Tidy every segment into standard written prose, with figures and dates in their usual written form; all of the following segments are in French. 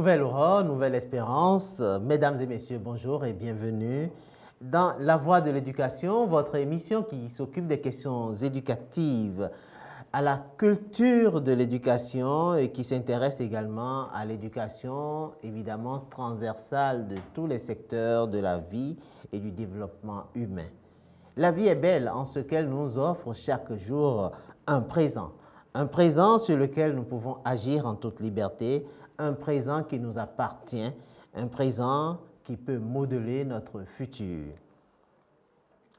Nouvelle aurore, nouvelle espérance. Mesdames et messieurs, bonjour et bienvenue dans La Voix de l'éducation, votre émission qui s'occupe des questions éducatives, à la culture de l'éducation et qui s'intéresse également à l'éducation, évidemment, transversale de tous les secteurs de la vie et du développement humain. La vie est belle en ce qu'elle nous offre chaque jour un présent sur lequel nous pouvons agir en toute liberté, un présent qui nous appartient, un présent qui peut modeler notre futur.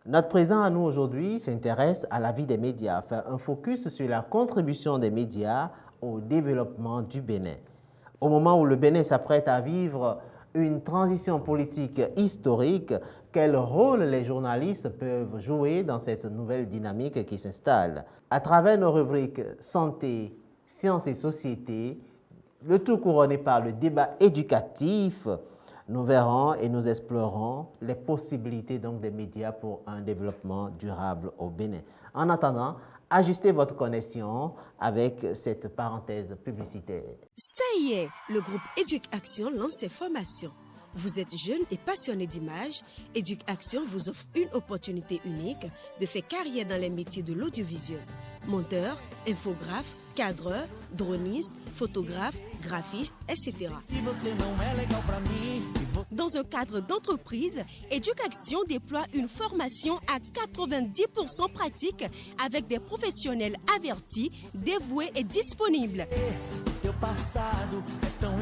Notre présent à nous aujourd'hui s'intéresse à la vie des médias, faire un focus sur la contribution des médias au développement du Bénin. Au moment où le Bénin s'apprête à vivre une transition politique historique, quel rôle les journalistes peuvent jouer dans cette nouvelle dynamique qui s'installe? À travers nos rubriques santé, sciences et société, le tout couronné par le débat éducatif, nous verrons et nous explorons les possibilités donc des médias pour un développement durable au Bénin. En attendant, ajustez votre connexion avec cette parenthèse publicitaire. Ça y est, le groupe Éduc-Action lance ses formations. Vous êtes jeune et passionné d'images, Éduc-Action vous offre une opportunité unique de faire carrière dans les métiers de l'audiovisuel. Monteur, infographe, cadreur, droniste, photographe, graphiste, etc. Dans un cadre d'entreprise, Éduc-Action déploie une formation à 90% pratique avec des professionnels avertis, dévoués et disponibles.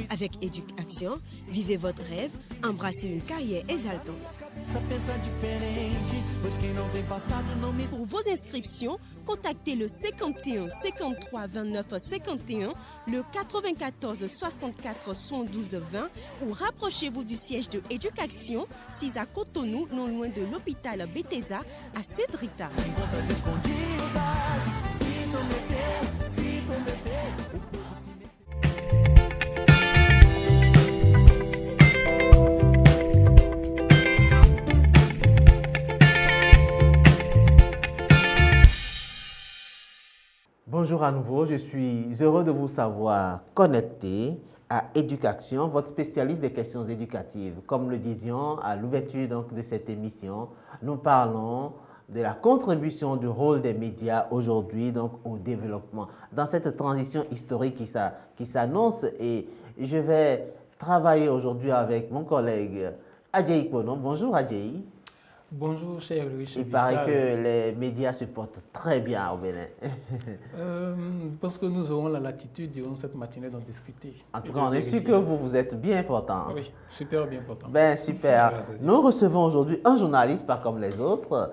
Avec Éduc-Action, vivez votre rêve, embrassez une carrière exaltante. Pour vos inscriptions, contactez le 51 53 29 51, le 94 64 112 20 ou rapprochez-vous du siège de Éduc-Action, 6 à Cotonou, non loin de l'hôpital Bethesda, à Cédrita. Bonjour à nouveau, je suis heureux de vous savoir connecté à Éduc-Action, votre spécialiste des questions éducatives. Comme le disions à l'ouverture donc de cette émission, nous parlons de la contribution du rôle des médias aujourd'hui donc au développement. Dans cette transition historique qui s'annonce, et je vais travailler aujourd'hui avec mon collègue Adjei Ponom. Bonjour Adjei. Bonjour, cher Louis. Il paraît que les médias se portent très bien au Bénin. Parce que nous aurons la latitude durant cette matinée d'en discuter. En tout cas, on est sûr que vous êtes bien important. Oui, super bien important. Ben, super. Nous recevons aujourd'hui un journaliste, pas comme les autres.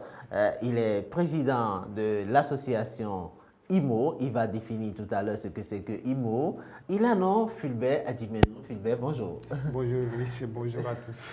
Il est président de l'association IMO. Il va définir tout à l'heure ce que c'est que IMO. Il a nom Fulbert Adjimeno. Fulbert, bonjour. Bonjour Louis, bonjour à tous.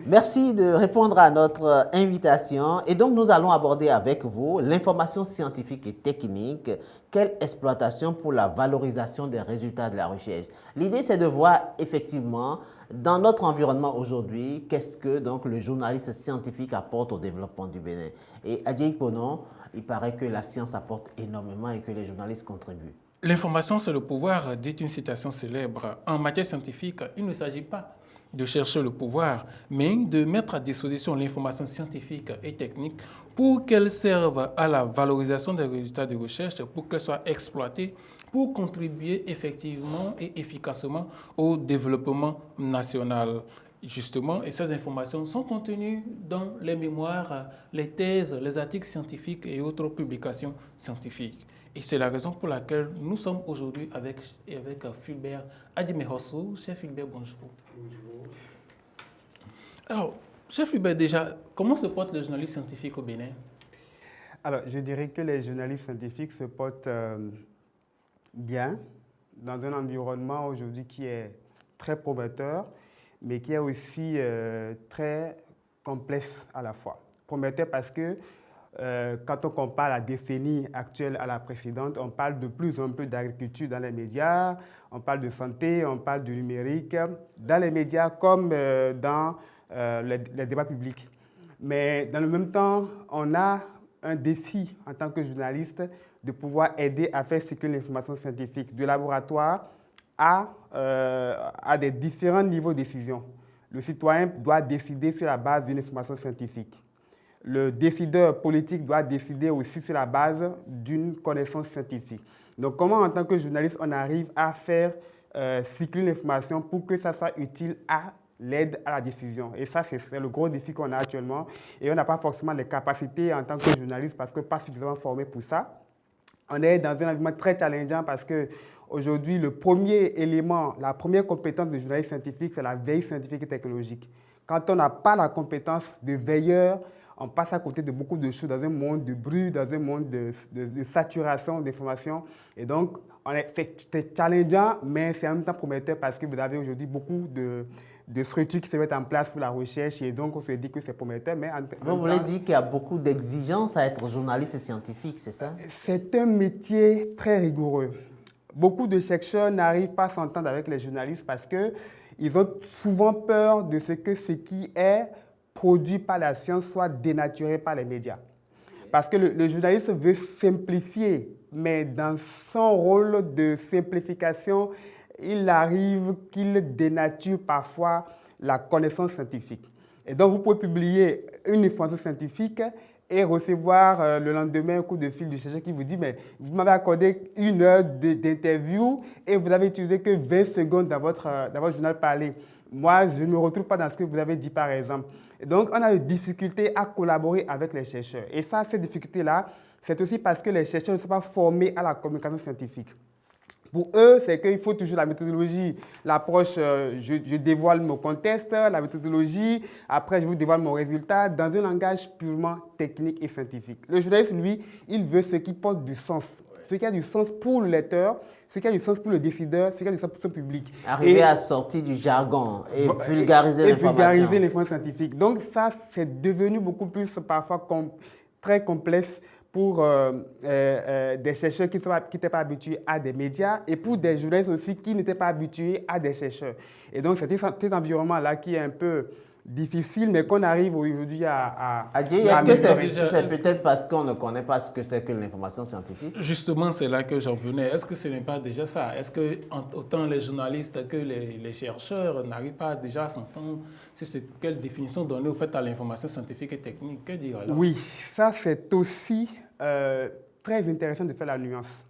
Merci de répondre à notre invitation. Et donc, nous allons aborder avec vous l'information scientifique et technique. Quelle exploitation pour la valorisation des résultats de la recherche? L'idée, c'est de voir effectivement, dans notre environnement aujourd'hui, qu'est-ce que donc le journaliste scientifique apporte au développement du Bénin. Et Adjei Ponom, il paraît que la science apporte énormément et que les journalistes contribuent. L'information, c'est le pouvoir, dit une citation célèbre. En matière scientifique, il ne s'agit pas de chercher le pouvoir, mais de mettre à disposition l'information scientifique et technique pour qu'elle serve à la valorisation des résultats de recherche, pour qu'elle soit exploitée, pour contribuer effectivement et efficacement au développement national. Justement, et ces informations sont contenues dans les mémoires, les thèses, les articles scientifiques et autres publications scientifiques. Et c'est la raison pour laquelle nous sommes aujourd'hui avec Fulbert Adjimeno. Cher Fulbert, bonjour. Bonjour. Alors, cher Fulbert, déjà, comment se porte le journaliste scientifique au Bénin? Alors, je dirais que les journalistes scientifiques se portent bien dans un environnement aujourd'hui qui est très prometteur, mais qui est aussi très complexe à la fois. Prometteur parce que quand on compare la décennie actuelle à la précédente, on parle de plus en plus d'agriculture dans les médias, on parle de santé, on parle du numérique, dans les médias comme dans les débats publics. Mais dans le même temps, on a un défi en tant que journaliste de pouvoir aider à faire circuler l'information scientifique du laboratoire à des différents niveaux de décision. Le citoyen doit décider sur la base d'une information scientifique. Le décideur politique doit décider aussi sur la base d'une connaissance scientifique. Donc, comment, en tant que journaliste, on arrive à faire cycler l'information pour que ça soit utile à l'aide à la décision. Et ça, c'est le gros défi qu'on a actuellement. Et on n'a pas forcément les capacités en tant que journaliste parce que pas suffisamment formé pour ça. On est dans un environnement très challengeant parce qu'aujourd'hui, le premier élément, la première compétence du journaliste scientifique, c'est la veille scientifique et technologique. Quand on n'a pas la compétence de veilleur, on passe à côté de beaucoup de choses dans un monde de bruit, dans un monde de saturation d'informations. Et donc, c'est challengeant, mais c'est en même temps prometteur parce que vous avez aujourd'hui beaucoup de structures qui se mettent en place pour la recherche. Et donc, on se dit que c'est prometteur. Mais vous voulez dire qu'il y a beaucoup d'exigences à être journaliste et scientifique, c'est ça? C'est un métier très rigoureux. Beaucoup de chercheurs n'arrivent pas à s'entendre avec les journalistes parce qu'ils ont souvent peur de ce qui est produit par la science soit dénaturé par les médias. Parce que le journaliste veut simplifier, mais dans son rôle de simplification, il arrive qu'il dénature parfois la connaissance scientifique. Et donc, vous pouvez publier une information scientifique et recevoir le lendemain un coup de fil du chercheur qui vous dit « mais vous m'avez accordé 1 heure d'interview et vous n'avez utilisé que 20 secondes dans votre journal parlé. Moi, je ne me retrouve pas dans ce que vous avez dit, par exemple. » Et donc, on a des difficultés à collaborer avec les chercheurs. Et ça, ces difficultés-là, c'est aussi parce que les chercheurs ne sont pas formés à la communication scientifique. Pour eux, c'est qu'il faut toujours la méthodologie, l'approche, je dévoile mon contexte, la méthodologie, après je vous dévoile mon résultat dans un langage purement technique et scientifique. Le journaliste, lui, il veut ce qui porte du sens, ce qui a du sens pour le lecteur, ce qui a du sens pour le décideur, ce qui a du sens pour son public. Arriver à sortir du jargon et vulgariser l'information. Vulgariser l'information scientifique. Donc ça, c'est devenu beaucoup plus parfois très complexe pour des chercheurs qui n'étaient pas habitués à des médias et pour des journalistes aussi qui n'étaient pas habitués à des chercheurs. Et donc, c'est cet environnement-là qui est un peu difficile, mais qu'on arrive aujourd'hui à est-ce que c'est peut-être parce qu'on ne connaît pas ce que c'est que l'information scientifique? Justement, c'est là que j'en venais. Est-ce que ce n'est pas déjà ça? Est-ce que autant les journalistes que les chercheurs n'arrivent pas déjà à s'entendre sur quelle définition donner au fait à l'information scientifique et technique? Que dire alors? Oui, ça c'est aussi très intéressant de faire la nuance.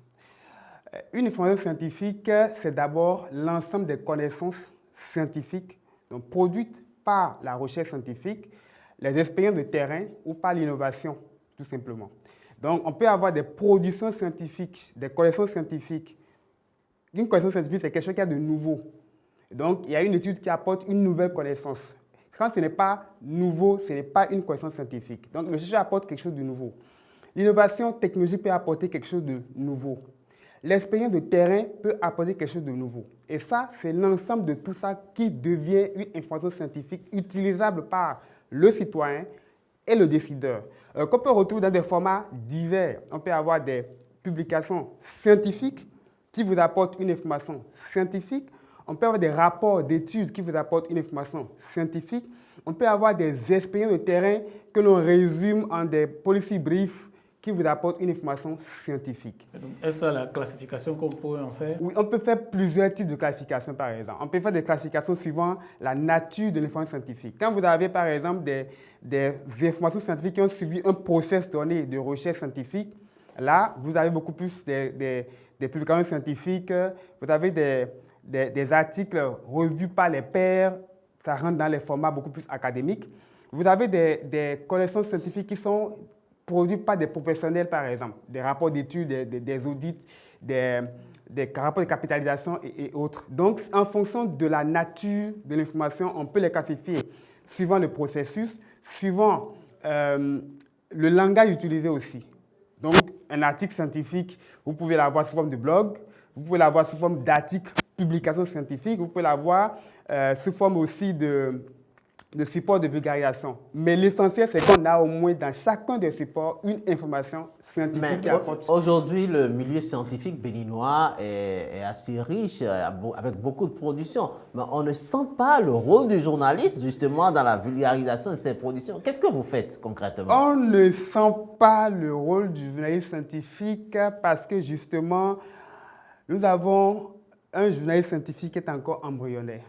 Une information scientifique, c'est d'abord l'ensemble des connaissances scientifiques donc produites par la recherche scientifique, les expériences de terrain ou par l'innovation, tout simplement. Donc, on peut avoir des productions scientifiques, des connaissances scientifiques. Une connaissance scientifique, c'est quelque chose qui a de nouveau. Donc, il y a une étude qui apporte une nouvelle connaissance. Quand ce n'est pas nouveau, ce n'est pas une connaissance scientifique. Donc, le chercheur apporte quelque chose de nouveau. L'innovation technologique peut apporter quelque chose de nouveau. L'expérience de terrain peut apporter quelque chose de nouveau. Et ça, c'est l'ensemble de tout ça qui devient une information scientifique utilisable par le citoyen et le décideur. Qu'on peut retrouver dans des formats divers. On peut avoir des publications scientifiques qui vous apportent une information scientifique. On peut avoir des rapports d'études qui vous apportent une information scientifique. On peut avoir des expériences de terrain que l'on résume en des policy briefs qui vous apporte une information scientifique. Est-ce ça la classification qu'on peut en faire? Oui, on peut faire plusieurs types de classifications, par exemple. On peut faire des classifications suivant la nature de l'information scientifique. Quand vous avez, par exemple, des informations scientifiques qui ont suivi un process donné de recherche scientifique, là, vous avez beaucoup plus des publications scientifiques, vous avez des articles revus par les pairs, ça rentre dans les formats beaucoup plus académiques. Vous avez des connaissances scientifiques qui sont produits par des professionnels, par exemple, des rapports d'études, des audits, des rapports de capitalisation et autres. Donc, en fonction de la nature de l'information, on peut les classifier suivant le processus, suivant le langage utilisé aussi. Donc, un article scientifique, vous pouvez l'avoir sous forme de blog, vous pouvez l'avoir sous forme d'article, publication scientifique, vous pouvez l'avoir sous forme aussi de support de vulgarisation. Mais l'essentiel, c'est qu'on a au moins dans chacun des supports une information scientifique. Aujourd'hui, le milieu scientifique béninois est assez riche, avec beaucoup de productions. Mais on ne sent pas le rôle du journaliste, justement, dans la vulgarisation de ces productions. Qu'est-ce que vous faites concrètement? On ne sent pas le rôle du journaliste scientifique parce que, justement, nous avons un journaliste scientifique est encore embryonnaire.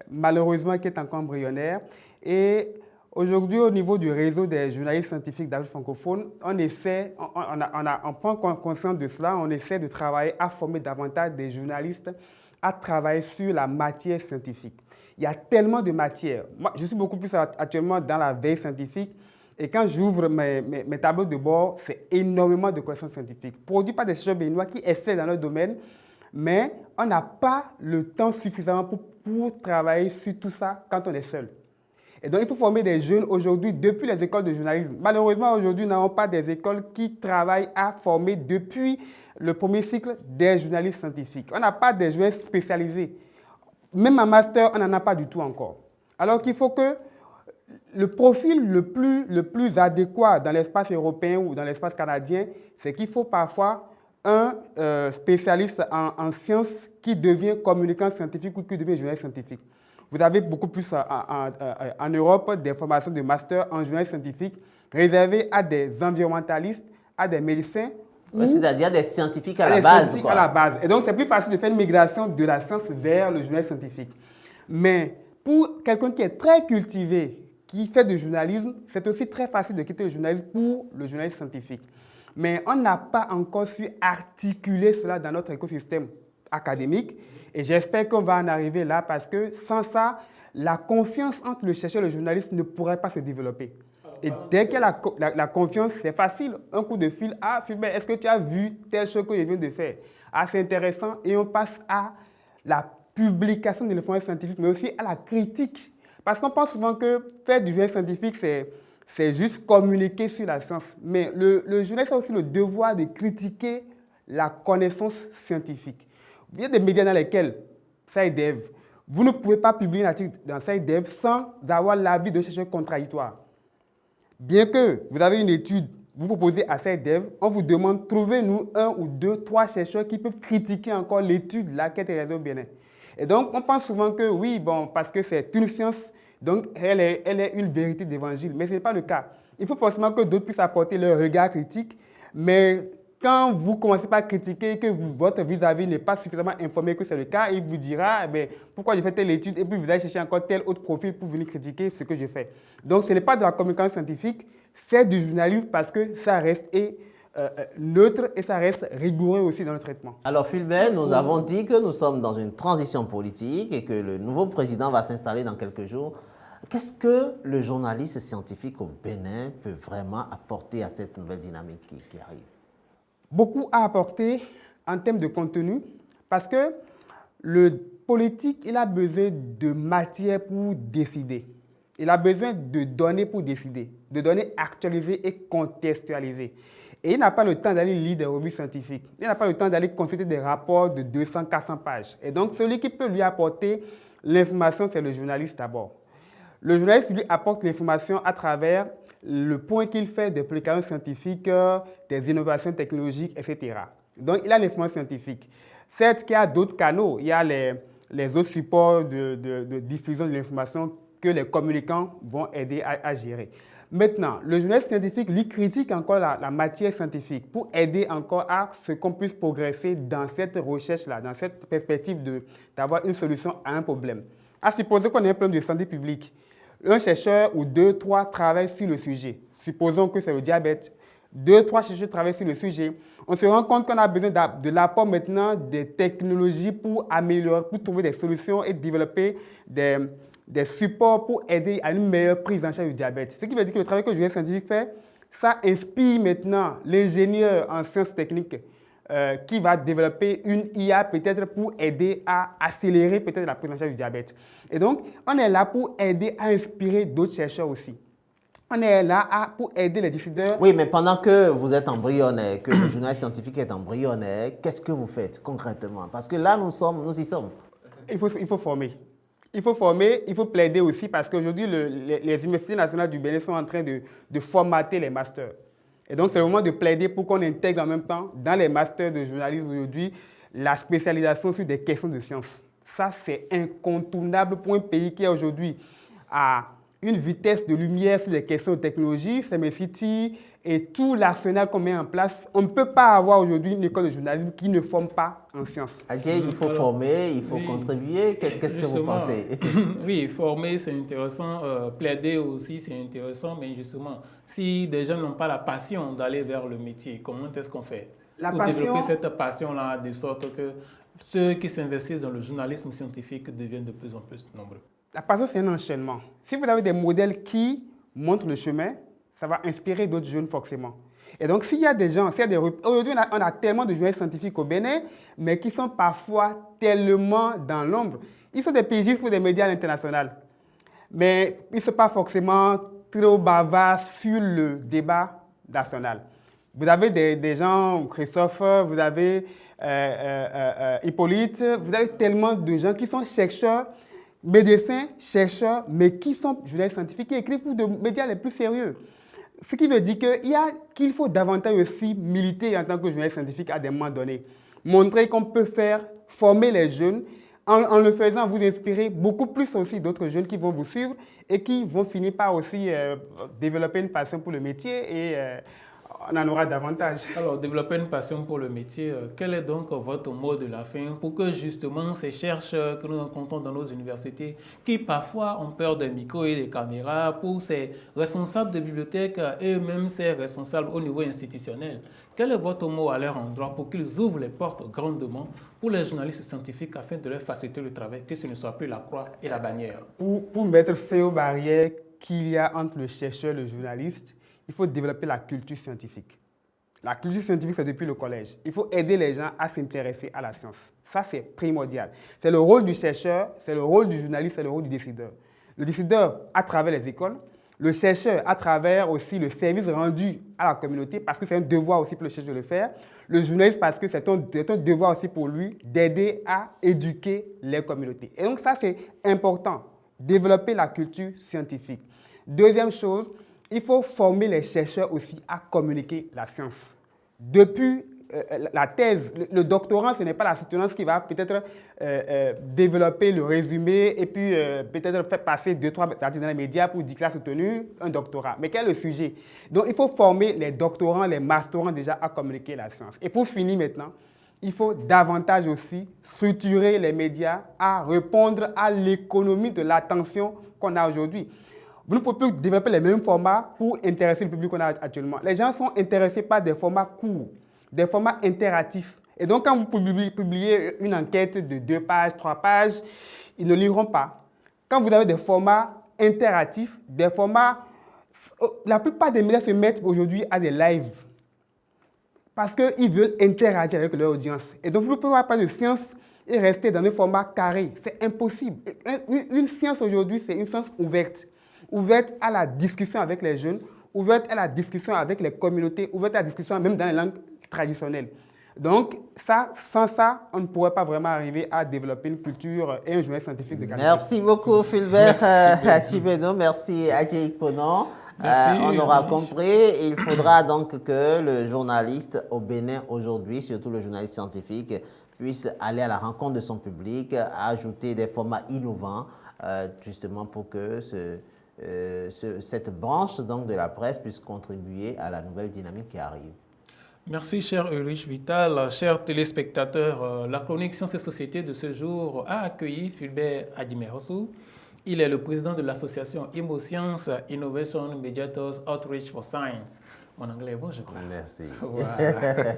Malheureusement, qui est encore embryonnaire. Et aujourd'hui, au niveau du réseau des journalistes scientifiques d'Afrique francophone, on prend conscience de cela, on essaie de travailler à former davantage des journalistes à travailler sur la matière scientifique. Il y a tellement de matières. Moi, je suis beaucoup plus actuellement dans la veille scientifique. Et quand j'ouvre mes tableaux de bord, c'est énormément de connaissances scientifiques produits par des chercheurs béninois qui essaient dans leur domaine, mais on n'a pas le temps suffisant pour travailler sur tout ça quand on est seul. Et donc, il faut former des jeunes aujourd'hui depuis les écoles de journalisme. Malheureusement, aujourd'hui, nous n'avons pas des écoles qui travaillent à former depuis le premier cycle des journalistes scientifiques. On n'a pas des journalistes spécialisés. Même en master, on n'en a pas du tout encore. Alors qu'il faut que le profil le plus adéquat dans l'espace européen ou dans l'espace canadien, c'est qu'il faut parfois un spécialiste en sciences qui devient communicant scientifique ou qui devient journaliste scientifique. Vous avez beaucoup plus en Europe des formations de master en journalisme scientifique réservées à des environnementalistes, à des médecins. C'est-à-dire des scientifiques à la base. Scientifiques à la base. Et donc, c'est plus facile de faire une migration de la science vers le journalisme scientifique. Mais pour quelqu'un qui est très cultivé, qui fait du journalisme, c'est aussi très facile de quitter le journalisme pour le journalisme scientifique. Mais on n'a pas encore su articuler cela dans notre écosystème académique. Et j'espère qu'on va en arriver là parce que sans ça, la confiance entre le chercheur et le journaliste ne pourrait pas se développer. Et dès qu'il y a la confiance, c'est facile. Un coup de fil. Ah, Fulbert, est-ce que tu as vu telle chose que je viens de faire? Ah, c'est intéressant. Et on passe à la publication de l'information scientifique, mais aussi à la critique. Parce qu'on pense souvent que faire du journalisme scientifique, c'est juste communiquer sur la science. Mais le journaliste a aussi le devoir de critiquer la connaissance scientifique. Il y a des médias dans lesquels, SciDev, vous ne pouvez pas publier un article dans SciDev sans avoir l'avis d'un chercheur contradictoire. Bien que vous avez une étude, vous proposez à SciDev, on vous demande, trouvez-nous 1 ou 2, 3 chercheurs qui peuvent critiquer encore l'étude là qui a été réalisée au Bénin. Et donc, on pense souvent que oui, bon, parce que c'est une science, donc elle est une vérité d'évangile. Mais ce n'est pas le cas. Il faut forcément que d'autres puissent apporter leur regard critique. Mais quand vous commencez par critiquer et que votre vis-à-vis n'est pas suffisamment informé que c'est le cas, il vous dira pourquoi j'ai fait telle étude et puis vous allez chercher encore tel autre profil pour venir critiquer ce que j'ai fait. Donc, ce n'est pas de la communication scientifique, c'est du journalisme parce que ça reste neutre et ça reste rigoureux aussi dans le traitement. Alors Fulbert, nous avons dit que nous sommes dans une transition politique et que le nouveau président va s'installer dans quelques jours. Qu'est-ce que le journaliste scientifique au Bénin peut vraiment apporter à cette nouvelle dynamique qui arrive? Beaucoup à apporter en termes de contenu parce que le politique, il a besoin de matière pour décider. Il a besoin de données pour décider, de données actualisées et contextualisées. Et il n'a pas le temps d'aller lire des revues scientifiques. Il n'a pas le temps d'aller consulter des rapports de 200, 400 pages. Et donc, celui qui peut lui apporter l'information, c'est le journaliste d'abord. Le journaliste lui apporte l'information à travers le point qu'il fait des publications scientifiques, des innovations technologiques, etc. Donc, il a l'information scientifique. Certes, qu'il y a d'autres canaux. Il y a les autres supports de diffusion de l'information que les communicants vont aider à gérer. Maintenant, le journaliste scientifique, lui, critique encore la matière scientifique pour aider encore à ce qu'on puisse progresser dans cette recherche-là, dans cette perspective d'avoir une solution à un problème. À supposer qu'on ait un problème de santé publique, un chercheur ou 2, 3 travaillent sur le sujet. Supposons que c'est le diabète. 2, 3 chercheurs travaillent sur le sujet. On se rend compte qu'on a besoin de l'apport maintenant des technologies pour améliorer, pour trouver des solutions et développer des supports pour aider à une meilleure prise en charge du diabète. Ce qui veut dire que le travail que le journaliste scientifique fait, ça inspire maintenant l'ingénieur en sciences techniques qui va développer une IA peut-être pour aider à accélérer peut-être la prise en charge du diabète. Et donc, on est là pour aider à inspirer d'autres chercheurs aussi. On est là pour aider les décideurs. Oui, mais pendant que vous êtes embryonnaire, que le journal scientifique est embryonnaire, qu'est-ce que vous faites concrètement? Parce que là, nous y sommes. Il faut former. Il faut former, il faut plaider aussi parce qu'aujourd'hui, les universités nationales du Bénin sont en train de formater les masters. Et donc, c'est le moment de plaider pour qu'on intègre en même temps dans les masters de journalisme aujourd'hui la spécialisation sur des questions de sciences. Ça, c'est incontournable pour un pays qui est aujourd'hui à une vitesse de lumière sur les questions de technologie, City et tout l'arsenal qu'on met en place. On ne peut pas avoir aujourd'hui une école de journalisme qui ne forme pas en sciences. Adjei, il faut former, il faut contribuer. Qu'est-ce que vous pensez? Oui, former, c'est intéressant. Plaider aussi, c'est intéressant. Mais justement, si des gens n'ont pas la passion d'aller vers le métier, comment est-ce qu'on fait pour développer cette passion-là, de sorte que ceux qui s'investissent dans le journalisme scientifique deviennent de plus en plus nombreux? La passion, c'est un enchaînement. Si vous avez des modèles qui montrent le chemin, ça va inspirer d'autres jeunes forcément. Et donc, s'il y a des gens, aujourd'hui, on a tellement de journalistes scientifiques au Bénin, mais qui sont parfois tellement dans l'ombre. Ils sont des pigistes pour des médias internationaux, mais ils ne sont pas forcément trop bavards sur le débat national. Vous avez des gens, Christophe, vous avez Hippolyte, vous avez tellement de gens qui sont chercheurs, médecins, chercheurs, mais qui sont journalistes scientifiques, qui écrivent pour des médias les plus sérieux. Ce qui veut dire qu'il faut davantage aussi militer en tant que journaliste scientifique à des moments donnés. Montrer qu'on peut former les jeunes, en le faisant, vous inspirer beaucoup plus aussi d'autres jeunes qui vont vous suivre et qui vont finir par aussi développer une passion pour le métier et on en aura davantage. Alors, développer une passion pour le métier, quel est donc votre mot de la fin pour que justement ces chercheurs que nous rencontrons dans nos universités, qui parfois ont peur des micros et des caméras, pour ces responsables de bibliothèques et même ces responsables au niveau institutionnel, quel est votre mot à leur endroit pour qu'ils ouvrent les portes grandement pour les journalistes scientifiques afin de leur faciliter le travail, que ce ne soit plus la croix et la bannière? Pour mettre fin aux barrières qu'il y a entre le chercheur et le journaliste, il faut développer la culture scientifique. La culture scientifique, c'est depuis le collège. Il faut aider les gens à s'intéresser à la science. Ça, c'est primordial. C'est le rôle du chercheur, c'est le rôle du journaliste, c'est le rôle du décideur. Le décideur à travers les écoles, le chercheur à travers aussi le service rendu à la communauté, parce que c'est un devoir aussi pour le chercheur de le faire. Le journaliste, parce que c'est un devoir aussi pour lui d'aider à éduquer les communautés. Et donc ça, c'est important, développer la culture scientifique. Deuxième chose, il faut former les chercheurs aussi à communiquer la science. Depuis la thèse, le doctorant, ce n'est pas la soutenance qui va peut-être développer le résumé et puis peut-être faire passer 2-3 articles dans les médias pour dire qu'il a soutenu un doctorat. Mais quel est le sujet? Donc, il faut former les doctorants, les masterants déjà à communiquer la science. Et pour finir maintenant, il faut davantage aussi structurer les médias à répondre à l'économie de l'attention qu'on a aujourd'hui. Vous ne pouvez plus développer les mêmes formats pour intéresser le public qu'on a actuellement. Les gens sont intéressés par des formats courts, des formats interactifs. Et donc, quand vous publiez une enquête de 2 pages, 3 pages, ils ne liront pas. Quand vous avez des formats interactifs, des formats... La plupart des médias se mettent aujourd'hui à des lives parce qu'ils veulent interagir avec leur audience. Et donc, vous ne pouvez pas parler de science et rester dans un format carré. C'est impossible. Une science aujourd'hui, c'est une science ouverte. Ouverte à la discussion avec les jeunes, ouverte à la discussion avec les communautés, ouverte à la discussion même dans les langues traditionnelles. Donc, sans ça, on ne pourrait pas vraiment arriver à développer une culture et un journalisme scientifique de qualité. Merci beaucoup, Fulbert Tibeno. Merci, Adjei Ikponon. On aura compris. Il faudra donc que le journaliste au Bénin aujourd'hui, surtout le journaliste scientifique, puisse aller à la rencontre de son public, ajouter des formats innovants, justement pour que cette branche donc, de la presse puisse contribuer à la nouvelle dynamique qui arrive. Merci, cher Ulrich Vital. Chers téléspectateurs, la chronique Sciences et Société de ce jour a accueilli Fulbert Adimerosu. Il est le président de l'association IMOScience Innovation Mediators Outreach for Science. Mon anglais est bon, je crois. Merci. Voilà.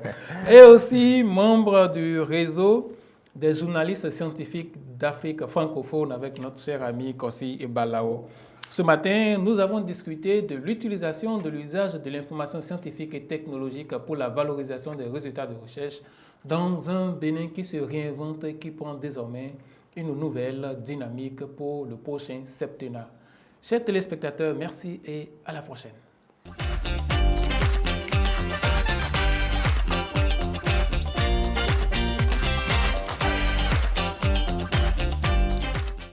Et aussi membre du réseau des journalistes scientifiques d'Afrique francophone avec notre cher ami Kossi Balao. Ce matin, nous avons discuté de l'utilisation de l'usage de l'information scientifique et technologique pour la valorisation des résultats de recherche dans un Bénin qui se réinvente et qui prend désormais une nouvelle dynamique pour le prochain septennat. Chers téléspectateurs, merci et à la prochaine.